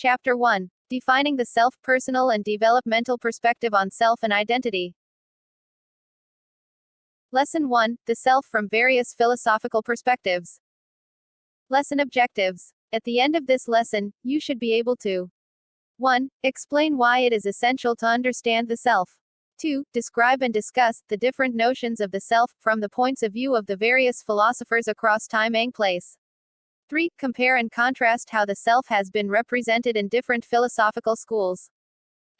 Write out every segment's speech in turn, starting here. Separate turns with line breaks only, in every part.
Chapter 1. Defining the self, personal and developmental perspective on self and identity. Lesson 1. The self from various philosophical perspectives. Lesson objectives. At the end of this lesson, you should be able to 1. Explain why it is essential to understand the self. 2. Describe and discuss the different notions of the self from the points of view of the various philosophers across time and place. 3. Compare and contrast how the self has been represented in different philosophical schools.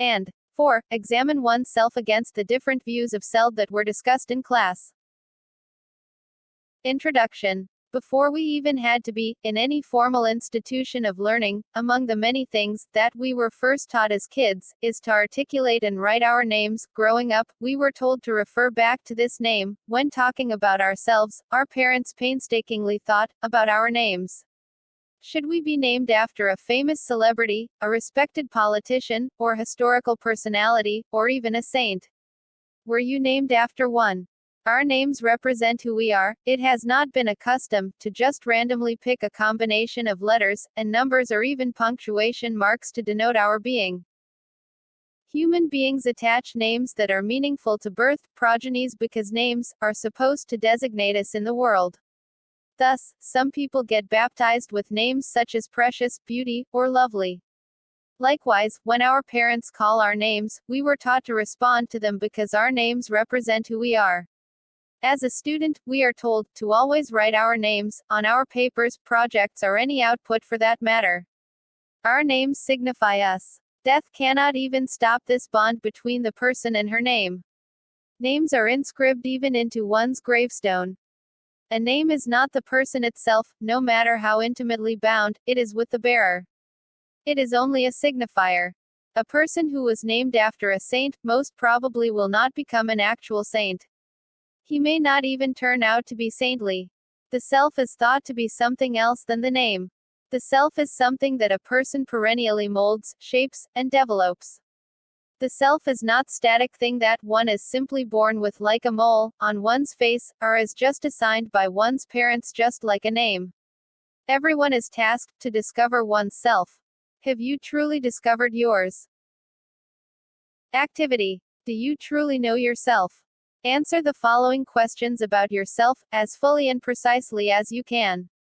And 4. Examine oneself against the different views of self that were discussed in class. Introduction. Before we even had to be in any formal institution of learning, among the many things that we were first taught as kids is to articulate and write our names. Growing up, we were told to refer back to this name when talking about ourselves. Our parents painstakingly thought about our names. Should we be named after a famous celebrity, a respected politician, or historical personality, or even a saint? Were you named after one? Our names represent who we are. It has not been a custom to just randomly pick a combination of letters and numbers or even punctuation marks to denote our being. Human beings attach names that are meaningful to birth progenies because names are supposed to designate us in the world. Thus, some people get baptized with names such as Precious, Beauty, or Lovely. Likewise, when our parents call our names, we were taught to respond to them because our names represent who we are. As a student, we are told to always write our names on our papers, projects, or any output for that matter. Our names signify us. Death cannot even stop this bond between the person and her name. Names are inscribed even into one's gravestone. A name is not the person itself, no matter how intimately bound it is with the bearer. It is only a signifier. A person who was named after a saint most probably will not become an actual saint. He may not even turn out to be saintly. The self is thought to be something else than the name. The self is something that a person perennially molds, shapes, and develops. The self is not static thing that one is simply born with like a mole on one's face, or is just assigned by one's parents just like a name. Everyone is tasked to discover one's self. Have you truly discovered yours? Activity. Do you truly know yourself? Answer the following questions about yourself, as fully and precisely as you can.